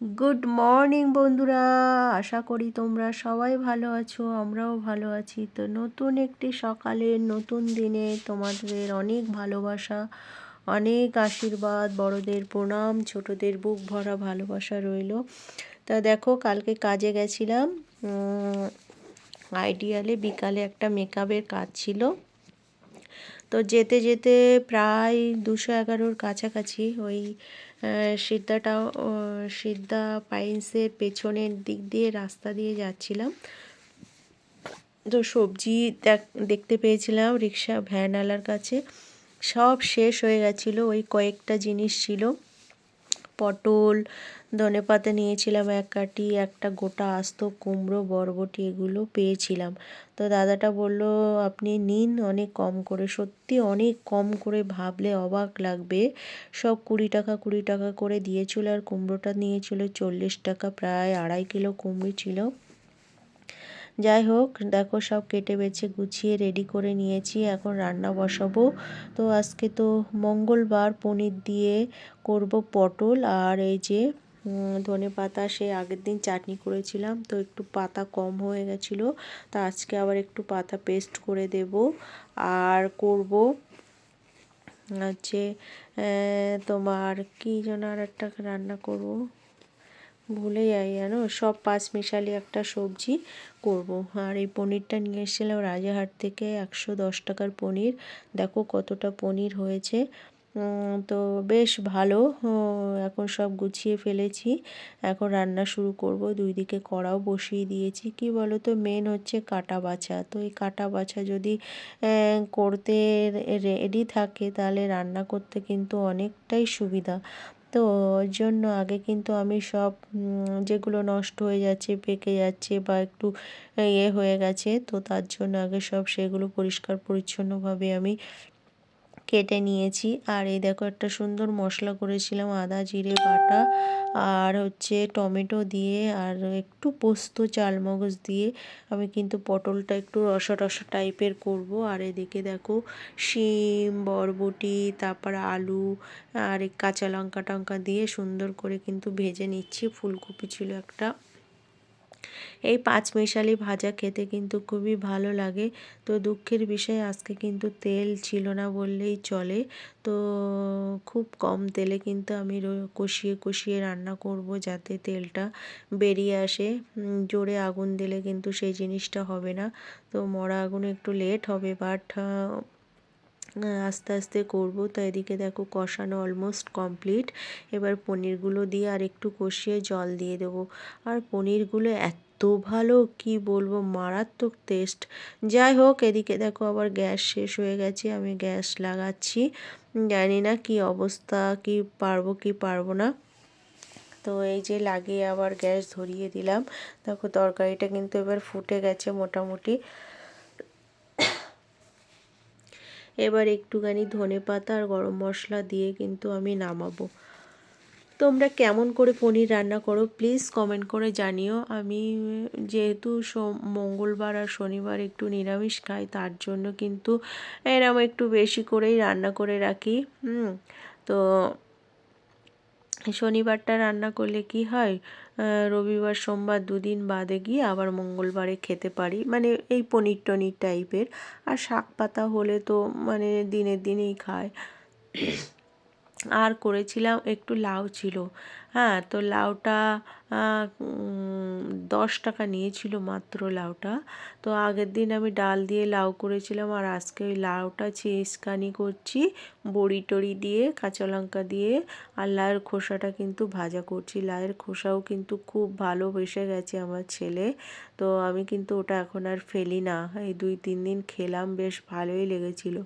Good morning বন্ধুরা, আশা করি তোমরা সবাই ভালো আছো, আমরাও ভালো আছি। তো নতুন একটি সকালের নতুন দিনে তোমাদের অনেক ভালোবাসা, অনেক আশীর্বাদ, বড়দের প্রণাম, ছোটদের বুক ভরা ভালোবাসা রইলো। তা দেখো, কালকে কাজে গেছিলাম আইডিয়ালে, বিকালে একটা মেকআপের কাজ ছিল। তো যেতে যেতে প্রায় 211-র কাছাকাছি ওই সিদ্ধা পাইন্সের পেছনের দিক দিয়ে রাস্তা দিয়ে যাচ্ছিলাম। তো সবজি দেখতে পেয়েছিলাম রিক্সা ভ্যানওয়ালার কাছে, সব শেষ হয়ে গেছিলো। ওই কয়েকটা জিনিস ছিল, পটল, ধনেপাতা নিয়েছিলাম 1 কাঠি, একটা গোটা আস্ত কুমড়ো, বরবটি, এগুলো পেয়েছিলাম। তো দাদাটা বলল আপনি নিন অনেক কম করে। সত্যি অনেক কম করে, ভাবলে অবাক লাগবে। সব 20 টাকা 20 টাকা করে দিয়েছিল, আর কুমড়োটা নিয়েছিল 40 টাকা, প্রায় 2.5 কিলো কুমড়ো ছিল। যাই হোক, দেখো সব কেটে বেছে গুছিয়ে রেডি করে নিয়েছি, এখন রান্না বসাবো। তো আজকে তো মঙ্গলবার, পনির দিয়ে করব পটল। আর এই যে ধনেপাতা, সে আগের দিন চাটনি করেছিলাম, তো একটু পাতা কম হয়ে গেছিলো, তা আজকে আবার একটু পাতা পেস্ট করে দেব। আর করব হচ্ছে তোমার কি যেন আর একটা রান্না করব, ভুলে যাই জানো, সব পাঁচমিশালি একটা সবজি করব। আর এই পনিরটা নিয়ে এসেছিলাম রাজারহাট থেকে, 110 টাকার পনির। দেখো কতটা পনির হয়েছে। তো বেশ ভালো। এখন সব গুছিয়ে ফেলেছি, এখন রান্না শুরু করব। 2 দিকে কড়াও বসিয়ে দিয়েছি। কি বলো তো, মেন হচ্ছে কাটা বাছা। তো এই কাটা বাছা যদি করতে রেডি থাকে, তাহলে রান্না করতে কিন্তু অনেকটাই সুবিধা। তো ওর জন্য আগে কিন্তু আমি সব যেগুলো নষ্ট হয়ে যাচ্ছে, পেকে যাচ্ছে, বা একটু হয়ে গেছে, তো তার জন্য আগে সব সেগুলো পরিষ্কার পরিচ্ছন্নভাবে আমি কেটে নিয়েছি। আর এই দেখো, একটা সুন্দর মশলা করেছিলাম, আদা জিরে বাটা, আর হচ্ছে টমেটো দিয়ে, আর একটু পোস্ত, চালমগজ দিয়ে। আমি কিন্তু পটলটা একটু রসা রসা টাইপের করব। আর এদিকে দেখো শিম, বরবটি, তারপর আলু, আর কাঁচা লঙ্কা টঙ্কা দিয়ে সুন্দর করে কিন্তু ভেজে নিচ্ছি। ফুলকপি ছিল একটা। এই পাঁচমিশালি ভাজা খেতে কিন্তু খুবই ভালো লাগে। তো দুঃখের বিষয়, আজকে কিন্তু তেল ছিল না বললেই চলে। তো খুব কম তেলে কিন্তু আমি কষিয়ে কষিয়ে রান্না করব, যাতে তেলটা বেরিয়ে আসে। জোরে আগুন দিলে কিন্তু সেই জিনিসটা হবে না। তো মরা আগুনে একটু লেট হবে, বাট আস্তে আস্তে করব। তো এদিকে দেখো কষানো অলমোস্ট কমপ্লিট। এবার পনিরগুলো দিয়ে আর একটু কষিয়ে জল দিয়ে দেবো। আর পনিরগুলো এত ভালো, কি বলবো, মারাত্মক টেস্ট। যাই হোক, এদিকে দেখো আবার গ্যাস শেষ হয়ে গেছে, আমি গ্যাস লাগাচ্ছি। জানি না কি অবস্থা, কি পারবো কি পারবো না। তো এই যে লাগিয়ে আবার গ্যাস ধরিয়ে দিলাম। দেখো তরকারিটা কিন্তু এবার ফুটে গেছে মোটামুটি। এবার একটুখানি ধনেপাতা আর গরম মশলা দিয়ে কিন্তু আমি নামাবো। তোমরা কেমন করে পনির রান্না করো প্লিজ কমেন্ট করে জানিও। আমি যেহেতু মঙ্গলবার আর শনিবার একটু নিরামিষ খাই, তার জন্য কিন্তু এরম একটু বেশি করেই রান্না করে রাখি। তো শনিবারটা রান্না করলে কি হয়, রবিবার সোমবার 2 দিন বাদে গিয়ে আবার মঙ্গলবারে খেতে পারি, মানে এই পনির টনির টাইপের। আর শাক পাতা হলে তো মানে দিনের দিনেই খায়। আর করেছিলাম একটু লাউ ছিল। হ্যাঁ, তো লাউটা 10 টাকা নিয়েছিল মাত্র লাউটা। তো আগের দিন আমি ডাল দিয়ে লাউ করেছিলাম, আর আজকে ওই লাউটা চিজকানি করছি বড়ি টড়ি দিয়ে, কাঁচা লঙ্কা দিয়ে। আর লাউয়ের খোসাটা কিন্তু ভাজা করছি। লাউয়ের খোসাও কিন্তু খুব ভালোবেসে গেছে আমার ছেলে। তো আমি কিন্তু ওটা এখন আর ফেলি না, এই 2-3 দিন খেলাম, বেশ ভালোই লেগেছিল।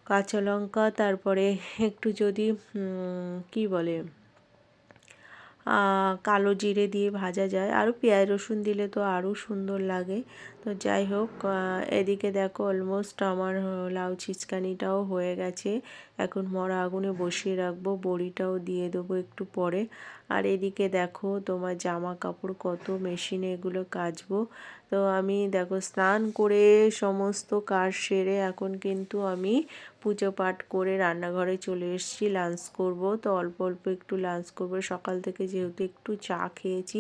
কাঁচা লঙ্কা, তারপরে একটু যদি কি বলে কালো জিরে দিয়ে ভাজা যায়, আরও পেঁয়াজ রসুন দিলে তো আরও সুন্দর লাগে। তো যাই হোক, এদিকে দেখো অলমোস্ট আমার লাউ চিচকানিটাও হয়ে গেছে। এখন মরা আগুনে বসিয়ে রাখবো, বড়িটাও দিয়ে দেবো একটু পরে। আর এদিকে দেখো তোমার জামা কাপড় কত মেশিনে এগুলো কাচবো। তো আমি দেখো স্নান করে সমস্ত কাজ সেরে এখন কিন্তু আমি পুজো পাঠ করে রান্নাঘরে চলে এসেছি লাঞ্চ করব। তো অল্প অল্প একটু লাঞ্চ করব, সকাল থেকে যেহেতু একটু চা খেয়েছি,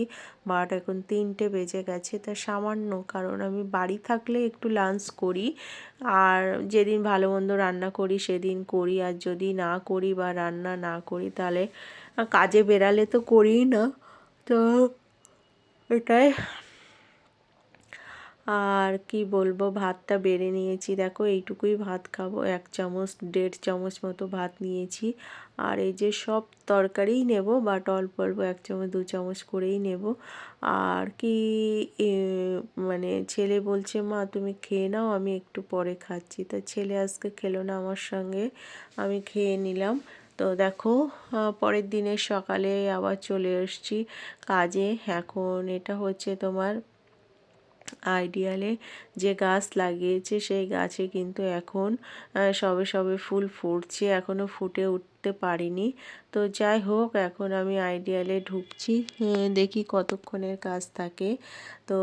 বারোটা এখন 3টে বেজে গেছে, তা সামান্য, কারণ আমি বাড়ি থাকলে একটু লাঞ্চ করি, আর যেদিন ভালো মন্দ রান্না করি সেদিন করি, আর যদি না করি বা রান্না না করি তাহলে কাজে বেরালে তো করিই না। তো এটাই। আর কি বলবো, ভাতটা বেড়ে নিয়েছি, দেখো এইটুকুই ভাত খাবো, 1 চামচ 1.5 চামচ মতো ভাত নিয়েছি। আর এই যে সব তরকারিই নেব, বাট অল্প অল্প 1 চামচ 2 চামচ করেই নেব। আর কি মানে ছেলে বলছে মা তুমি খেয়ে নাও, আমি একটু পরে খাচ্ছি। তা ছেলে আজকে খেলো না আমার সঙ্গে, আমি খেয়ে নিলাম। তো দেখো পরের দিনের সকালে আবার চলে এসেছি কাজে। এখন এটা হচ্ছে তোমার আইডিয়ালে যে গাছ লাগিয়েছে, সেই গাছে কিন্তু এখন সবে সবে ফুল ফুটছে, এখনও ফুটে উঠতে পারিনি। তো যাই হোক, এখন আমি আইডিয়ালে ঢুকছি, দেখি কতক্ষণের কাজ থাকে। তো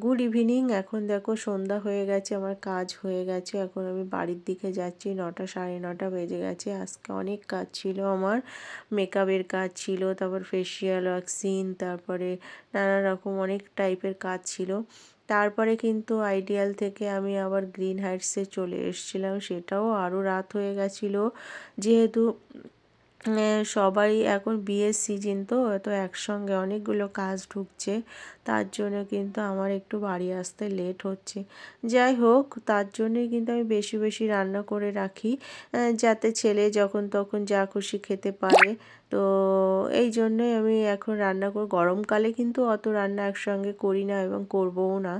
গুড ইভিনিং, এখন দেখো সন্ধ্যা হয়ে গেছে, আমার কাজ হয়ে গেছে, এখন আমি বাড়ির দিকে যাচ্ছি। 9টা 9:30 বেজে গেছে। আজকে অনেক কাজ ছিল আমার, মেকআপের কাজ ছিল, তারপর ফেসিয়াল ওয়াক্সিং, তারপরে নানা রকম অনেক টাইপের কাজ ছিল। তারপরে কিন্তু আইডিয়াল থেকে আমি আবার গ্রিন হাইটসে চলে এসেছিলাম, সেটাও আরও রাত হয়ে গেছিলো, যেহেতু সবাই এখন বিয়ের সিজন, তো একসঙ্গে অনেকগুলো কাজ ঢুকছে, তার জন্য কিন্তু আমার একটু বাড়ি আসতে লেট হচ্ছে। যাই হোক, তার জন্যই কিন্তু আমি বেশি বেশি রান্না করে রাখি, যাতে ছেলে যখন তখন যা খুশি খেতে পারে। তো এই জন্যই আমি এখন রান্না করি। গরমকালে কিন্তু অত রান্না একসঙ্গে করি না এবং করবও না।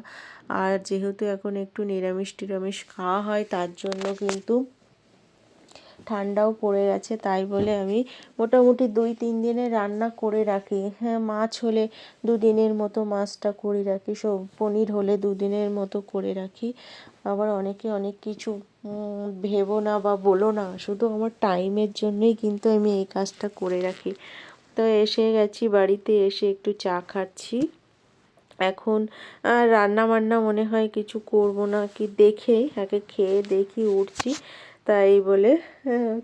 আর যেহেতু এখন একটু নিরামিষ টিরামিষ খাওয়া হয়, তার জন্য কিন্তু ঠান্ডাও পড়ে গেছে, তাই বলে আমি মোটামুটি 2-3 দিনের রান্না করে রাখি। হ্যাঁ, মাছ হলে 2 দিনের মতো মাছটা করে রাখি, সব পনির হলে 2 দিনের মতো করে রাখি। আবার অনেকে অনেক কিছু ভেবো না বা বলো না, শুধু আমার টাইমের জন্যই কিন্তু আমি এই কাজটা করে রাখি। তো এসে গেছি বাড়িতে, এসে একটু চা খাচ্ছি। এখন রান্না বান্না মনে হয় কিছু করব না, কি দেখে আগে খেয়ে দেখি উঠছি, তাই বলে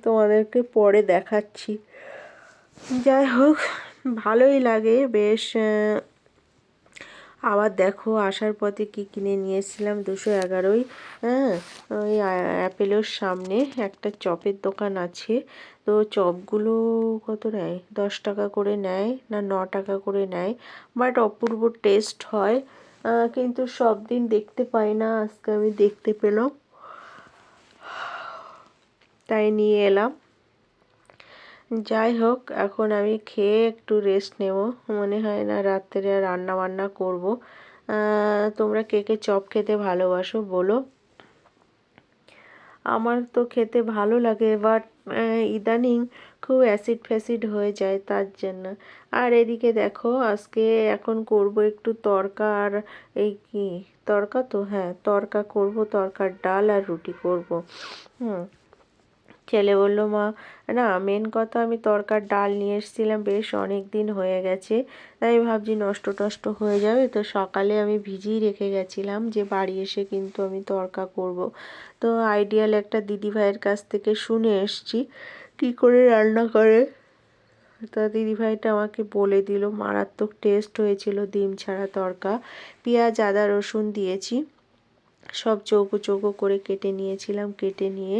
তোমাদেরকে পরে দেখাচ্ছি। যাই হোক, ভালোই লাগে বেশ। আবার দেখো আসার পথে কি কিনে নিয়ে এসেছিলাম, 211, হ্যাঁ, ওই অ্যাপেলের সামনে একটা চপের দোকান আছে। তো চপগুলো কত নেয়, 10 টাকা করে নেয় না 9 টাকা করে নেয়, বাট অপূর্ব টেস্ট হয়। কিন্তু সব দিন দেখতে পাই না, আজকে আমি দেখতে পেলাম, তাই নিয়ে এলাম। যাই হোক, এখন আমি খেয়ে একটু রেস্ট নেব, মনে হয় না রাত্রে আর রান্না বান্না করব। তোমরা কে কে চপ খেতে ভালোবাসো বলো। আমার তো খেতে ভালো লাগে, বাট ইদানিং খুব অ্যাসিড ফ্যাসিড হয়ে যায়, তার জন্য। আর এদিকে দেখো আজকে এখন করব একটু তড়কা, আর এই কি তড়কা, তো হ্যাঁ তড়কা করব, তড়কার ডাল আর রুটি করব। হুম, ছেলে বললো মা, না মেন কথা আমি তড়কার ডাল নিয়ে এসেছিলাম, বেশ অনেক দিন হয়ে গেছে, তাই ভাবছি নষ্ট টষ্ট হয়ে যাবে, তো সকালে আমি ভিজিয়ে রেখে গেছিলাম যে বাড়ি এসে কিন্তু আমি তড়কা করব। তো আইডিয়াল একটা দিদিভাইয়ের কাছ থেকে শুনে এসেছি কী করে রান্না করে। তা দিদিভাইটা আমাকে বলে দিল, মারাত্মক টেস্ট হয়েছিল ডিম ছাড়া তড়কা। পেঁয়াজ আদা রসুন দিয়েছি, সব চৌকো চৌকো করে কেটে নিয়েছিলাম, কেটে নিয়ে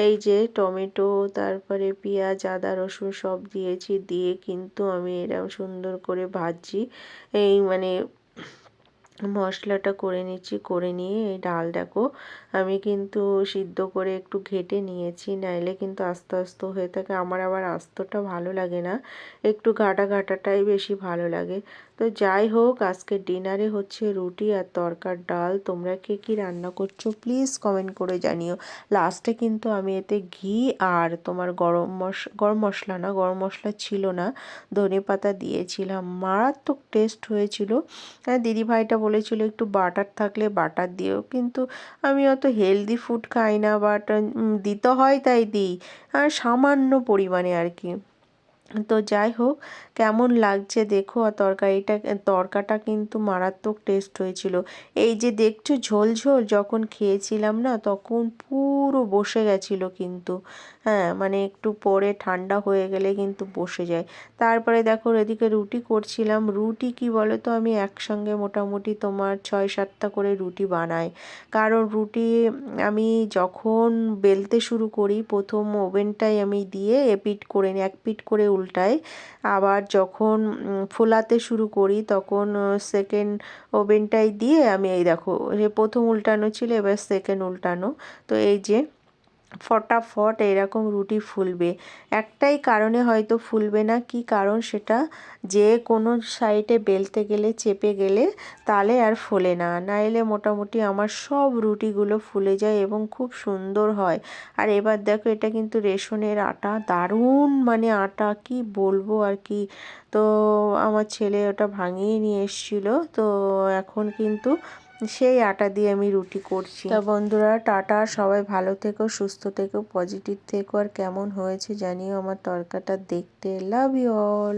এই যে টমেটো, তারপরে পেঁয়াজ আদা রসুন সব দিয়েছি, দিয়ে কিন্তু আমি এরকম সুন্দর করে ভাজছি, এই মানে মশলাটা করে নিচ্ছি। করে নিয়ে এই ডাল দেখো আমি কিন্তু সিদ্ধ করে একটু ঘেটে নিয়েছি, নাইলে কিন্তু আস্তে আস্তে হয়ে থাকে, আমার আবার আস্তটা ভালো লাগে না, একটু ঘাটা ঘাটাটাই বেশি ভালো লাগে। তো যাই হোক, আজকে ডিনারে হচ্ছে রুটি আর তড়কার ডাল। তোমরা কে কী রান্না করছো প্লিজ কমেন্ট করে জানিও। লাস্টে কিন্তু আমি এতে ঘি আর তোমার গরম মশলা না, গরম মশলা ছিল না, ধনেপাতা দিয়েছিলাম, মারাত্মক টেস্ট হয়েছিল। দিদিভাইটা বলেছিল একটু বাটার থাকলে বাটার দিও, কিন্তু আমি অত হেলদি ফুড খাই না, বাট দিতে হয় তাই দিই, আর সামান্য পরিমাণে আর কি। তো যাই হোক, কেমন লাগছে দেখো। আর তরকাটা কিন্তু মারাত্মক টেস্ট হয়েছিল। এই যে দেখছো ঝোল ঝোল, যখন খেয়েছিলাম না তখন পুরো বসে গেছিলো কিন্তু। হ্যাঁ, মানে একটু পরে ঠান্ডা হয়ে গেলে কিন্তু বসে যায়। তারপরে দেখো এদিকে রুটি করছিলাম। রুটি কি বলো তো, আমি একসঙ্গে মোটামুটি তোমার 6-7টা করে রুটি বানাই। কারণ রুটি আমি যখন বেলতে শুরু করি, প্রথম ওভেনটাই আমি দিয়ে এপিট করে নিই, এক পিঠ করে উল্টাই। আবার যখন ফোলাতে শুরু করি তখন সেকেন্ড ওভেনটাই দিয়ে আমি, এই দেখো প্রথম উল্টানো ছিল, এবার সেকেন্ড উল্টানো। তো এই যে ফটাফট এরকম রুটি ফুলবে। একটাই কারণে হয়তো ফুলবে না, কি কারণ সেটা, যে কোনো সাইডে বেলতে গেলে চেপে গেলে তাহলে আর ফোলে না, নাইলে মোটামুটি আমার সব রুটিগুলো ফুলে যায় এবং খুব সুন্দর হয়। আর এবার দেখো এটা কিন্তু রেশনের আটা, দারুণ মানে আটা কি বলবো আর কি। তো আমার ছেলে ওটা ভাঙিয়ে নিয়ে এসেছিলো, তো এখন কিন্তু সেই আটা দিয়ে আমি রুটি করছি। তা বন্ধুরা, টাটা, সবাই ভালো থেকো, সুস্থ থেকো, পজিটিভ থেকো। আর কেমন হয়েছে জানিও আমার তরকাটা দেখতে। Love you all.